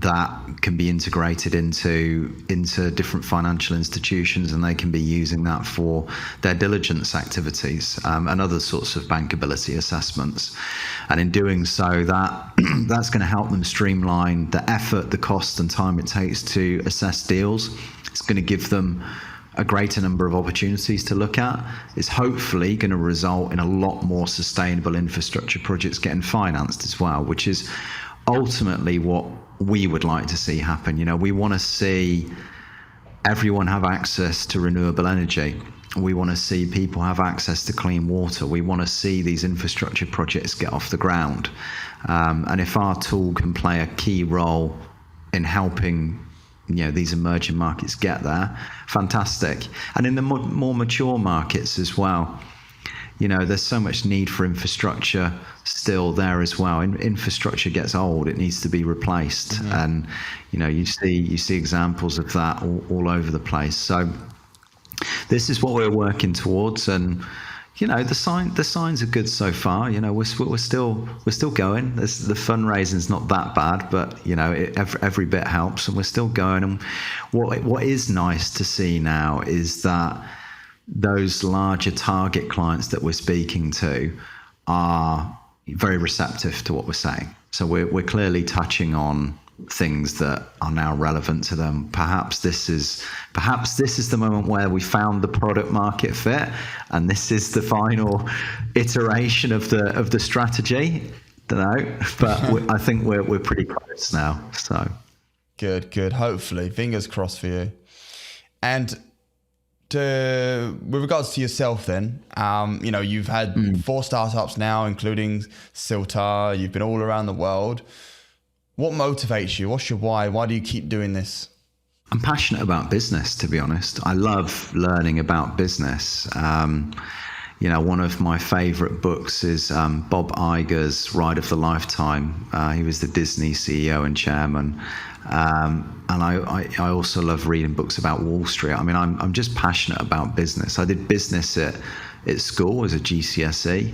That can be integrated into different financial institutions, and they can be using that for their diligence activities and other sorts of bankability assessments. And in doing so, that's going to help them streamline the effort, the cost, and time it takes to assess deals. It's going to give them a greater number of opportunities to look at. It's hopefully going to result in a lot more sustainable infrastructure projects getting financed as well, which is ultimately what we would like to see happen. We want to see everyone have access to renewable energy. We want to see people have access to clean water. We want to see these infrastructure projects get off the ground. And if our tool can play a key role in helping these emerging markets get there, fantastic. And in the more mature markets as well, there's so much need for infrastructure still there as well. Infrastructure gets old; it needs to be replaced, and you see examples of that all over the place. So this is what we're working towards, and the signs are good so far. We're still going. The fundraising's not that bad, but every bit helps, and we're still going. And what is nice to see now is that those larger target clients that we're speaking to are very receptive to what we're saying. So we're clearly touching on things that are now relevant to them. Perhaps this is the moment where we found the product market fit, and this is the final iteration of the strategy. Don't know, but I think we're pretty close now. So good. Hopefully, fingers crossed for you. And with regards to yourself then, you've had 4 startups now, including Silta. You've been all around the world. What motivates you? What's your why? Why do you keep doing this? I'm passionate about business, to be honest. I love learning about business. One of my favorite books is Bob Iger's Ride of the Lifetime. He was the Disney CEO and chairman. And I also love reading books about Wall Street. I mean, I'm just passionate about business. I did business at school as a GCSE.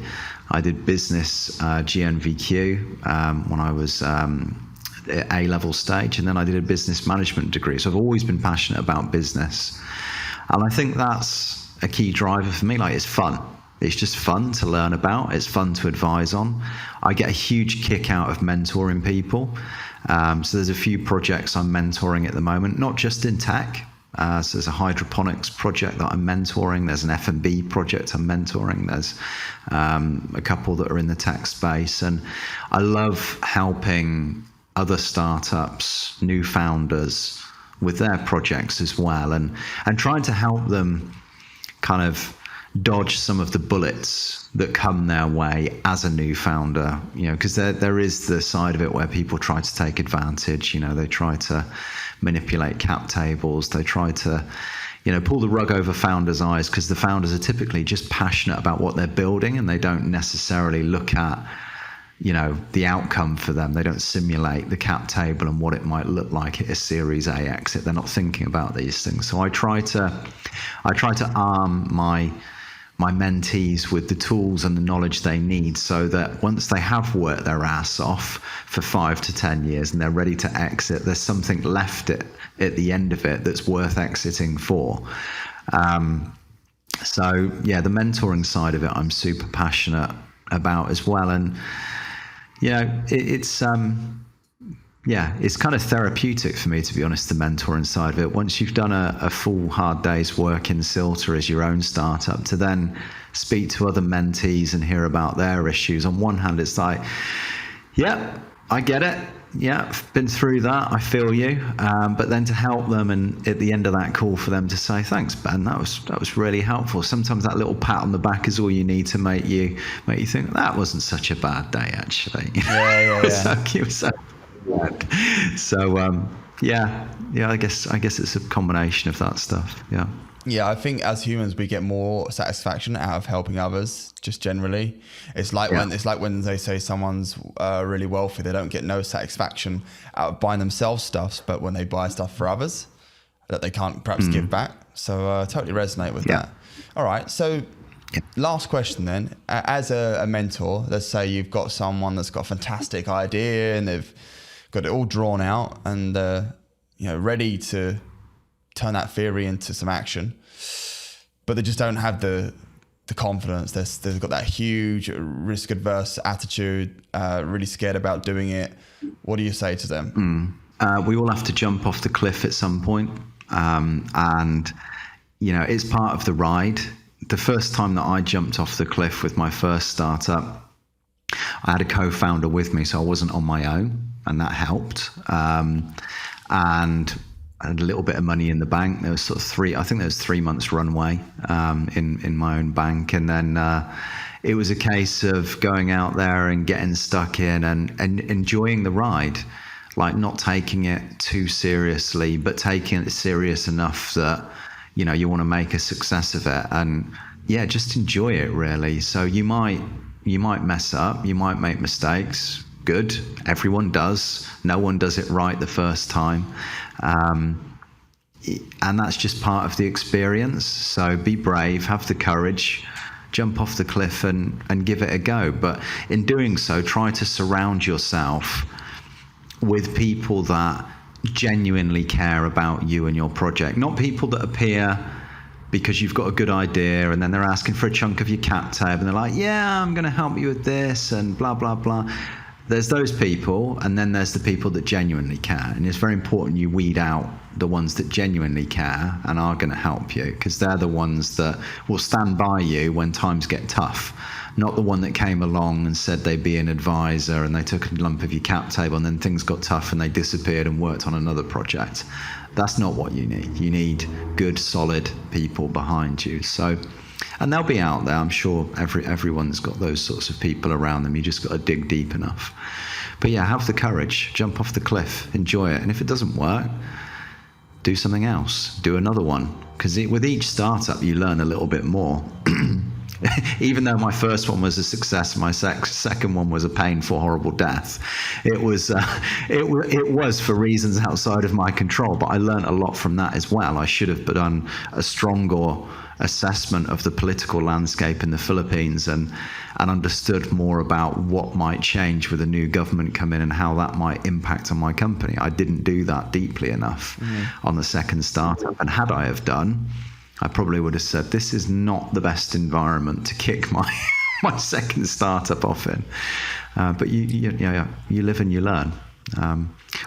I did business GNVQ when I was at A-level stage, and then I did a business management degree. So I've always been passionate about business. And I think that's a key driver for me. Like, it's fun. It's just fun to learn about. It's fun to advise on. I get a huge kick out of mentoring people. So there's a few projects I'm mentoring at the moment, not just in tech. So there's a hydroponics project that I'm mentoring. There's an F&B project I'm mentoring. There's a couple that are in the tech space. And I love helping other startups, new founders with their projects as well, and trying to help them kind of dodge some of the bullets that come their way as a new founder, because there is the side of it where people try to take advantage. They try to manipulate cap tables. They try to, pull the rug over founders' eyes, because the founders are typically just passionate about what they're building, and they don't necessarily look at, the outcome for them. They don't simulate the cap table and what it might look like at a Series A exit. They're not thinking about these things. So I try to arm my mentees with the tools and the knowledge they need, so that once they have worked their ass off for 5 to 10 years and they're ready to exit, there's something left at the end of it that's worth exiting for. So yeah, the mentoring side of it, I'm super passionate about as well. And it's kind of therapeutic for me, to be honest, the mentoring side of it. Once you've done a full hard day's work in Silta as your own startup, to then speak to other mentees and hear about their issues. On one hand, it's like, yeah, I get it. Yeah, I've been through that. I feel you. But then to help them, and at the end of that call, for them to say, "Thanks, Ben. That was really helpful." Sometimes that little pat on the back is all you need to make you think that wasn't such a bad day, actually. Yeah. It was so bad. So I guess it's a combination of that stuff. Yeah. Yeah, I think as humans we get more satisfaction out of helping others. Just generally, it's like when they say someone's really wealthy, they don't get no satisfaction out of buying themselves stuff, but when they buy stuff for others that they can't perhaps give back. So I totally resonate with that. All right, so last question then. As a mentor, let's say you've got someone that's got a fantastic idea and they've got it all drawn out and ready to turn that theory into some action, but they just don't have the confidence. They've got that huge risk adverse attitude, really scared about doing it. What do you say to them? We all have to jump off the cliff at some point. And it's part of the ride. The first time that I jumped off the cliff with my first startup, I had a co-founder with me, so I wasn't on my own, and that helped. And I had a little bit of money in the bank. There was sort of 3 months runway in my own bank. And then it was a case of going out there and getting stuck in and enjoying the ride, like not taking it too seriously, but taking it serious enough that, you want to make a success of it. And yeah, just enjoy it really. So you might mess up, you might make mistakes. Good. Everyone does. No one does it right the first time. And that's just part of the experience. So be brave, have the courage, jump off the cliff and give it a go. But in doing so, try to surround yourself with people that genuinely care about you and your project. Not people that appear because you've got a good idea and then they're asking for a chunk of your cap tab and they're like, yeah, I'm going to help you with this and blah, blah, blah. There's those people, and then there's the people that genuinely care. And it's very important you weed out the ones that genuinely care and are going to help you, because they're the ones that will stand by you when times get tough. Not the one that came along and said they'd be an advisor and they took a lump of your cap table and then things got tough and they disappeared and worked on another project. That's not what you need. You need good, solid people behind you. So, and they'll be out there. I'm sure everyone's got those sorts of people around them. You just got to dig deep enough. But yeah, have the courage, jump off the cliff, enjoy it. And if it doesn't work, do something else, do another one. Because with each startup, you learn a little bit more. Even though my first one was a success, my second one was a painful, horrible death. It was for reasons outside of my control, but I learned a lot from that as well. I should have done a stronger assessment of the political landscape in the Philippines and understood more about what might change with a new government come in and how that might impact on my company. I didn't do that deeply enough on the second startup, and had I have done, I probably would have said, this is not the best environment to kick my second startup off in. But you live and you learn.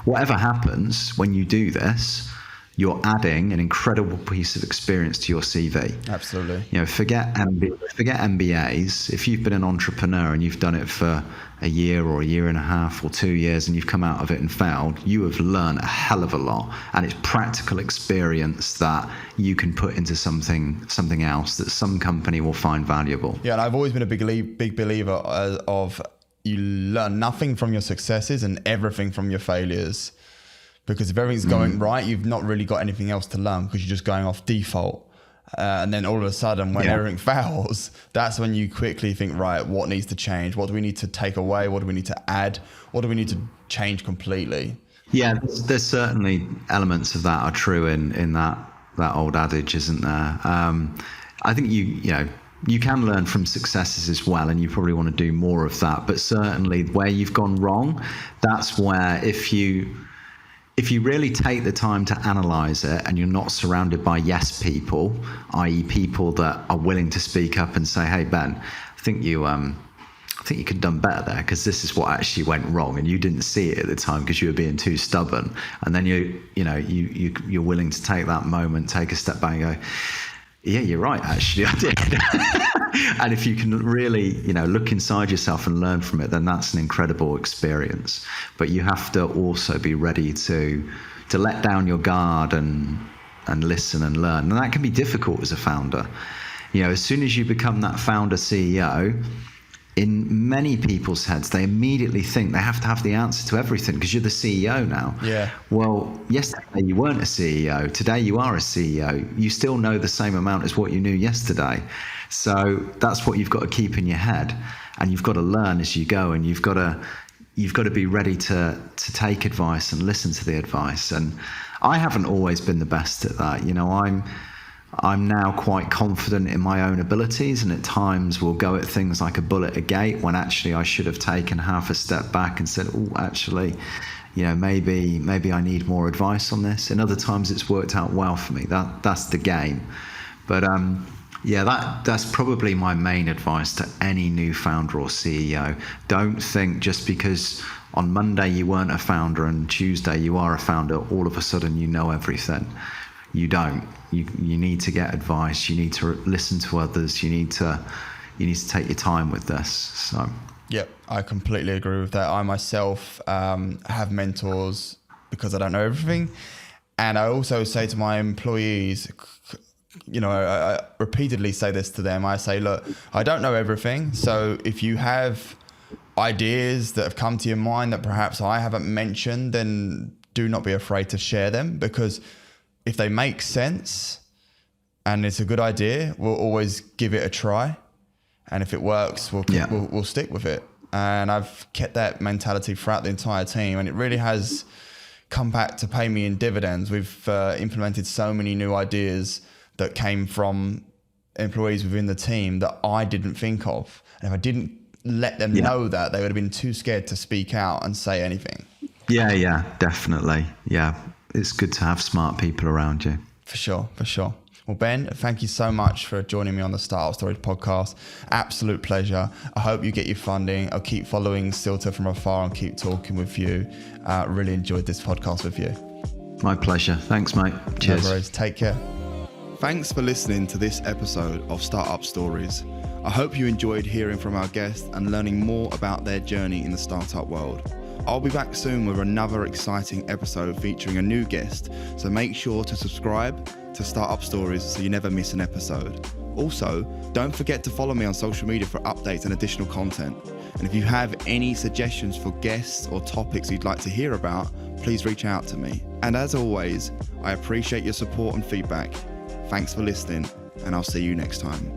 Whatever happens when you do this, you're adding an incredible piece of experience to your CV. Absolutely. Forget MBAs. If you've been an entrepreneur and you've done it for a year or a year and a half or 2 years and you've come out of it and failed, you have learned a hell of a lot. And it's practical experience that you can put into something else that some company will find valuable. Yeah, and I've always been a big believer of you learn nothing from your successes and everything from your failures. Because if everything's going right, you've not really got anything else to learn because you're just going off default. And then all of a sudden, when everything fails, that's when you quickly think, right, what needs to change? What do we need to take away? What do we need to add? What do we need to change completely? Yeah, there's certainly elements of that are true in that old adage, isn't there? I think you can learn from successes as well, and you probably want to do more of that. But certainly where you've gone wrong, that's where if you if you really take the time to analyze it and you're not surrounded by yes people, i.e. people that are willing to speak up and say, hey, Ben, I think you could have done better there because this is what actually went wrong and you didn't see it at the time because you were being too stubborn. And then you're willing to take that moment, take a step back and go, yeah, you're right, actually, I did. And if you can really, look inside yourself and learn from it, then that's an incredible experience. But you have to also be ready to let down your guard and listen and learn. And that can be difficult as a founder. As soon as you become that founder CEO, in many people's heads, they immediately think they have to have the answer to everything because you're the CEO now. Yeah. Well, yesterday you weren't a CEO. Today you are a CEO. You still know the same amount as what you knew yesterday. So that's what you've got to keep in your head, and you've got to learn as you go, and you've got to be ready to take advice and listen to the advice. And I haven't always been the best at that. I'm now quite confident in my own abilities, and at times will go at things like a bull at a gate when actually I should have taken half a step back and said, oh, actually, maybe I need more advice on this. And other times it's worked out well for me. That's the game. But that's probably my main advice to any new founder or CEO. Don't think just because on Monday you weren't a founder and Tuesday you are a founder, all of a sudden you know everything. You don't. You need to get advice. You need to listen to others. You need to take your time with this. So. Yep, I completely agree with that. I myself have mentors because I don't know everything, and I also say to my employees, I repeatedly say this to them. I say, look, I don't know everything. So if you have ideas that have come to your mind that perhaps I haven't mentioned, then do not be afraid to share them, because if they make sense and it's a good idea, we'll always give it a try. And if it works, we'll stick with it. And I've kept that mentality throughout the entire team, and it really has come back to pay me in dividends. We've implemented so many new ideas that came from employees within the team that I didn't think of. And if I didn't let them know that, they would have been too scared to speak out and say anything. Yeah, definitely. Yeah. It's good to have smart people around you. For sure. Well, Ben, thank you so much for joining me on the Startup Stories podcast. Absolute pleasure. I hope you get your funding. I'll keep following Silta from afar and keep talking with you. Really enjoyed this podcast with you. My pleasure. Thanks, mate. Cheers. No worries. Take care. Thanks for listening to this episode of Startup Stories. I hope you enjoyed hearing from our guests and learning more about their journey in the startup world. I'll be back soon with another exciting episode featuring a new guest, so make sure to subscribe to Startup Stories so you never miss an episode. Also, don't forget to follow me on social media for updates and additional content. And if you have any suggestions for guests or topics you'd like to hear about, please reach out to me. And as always, I appreciate your support and feedback. Thanks for listening, and I'll see you next time.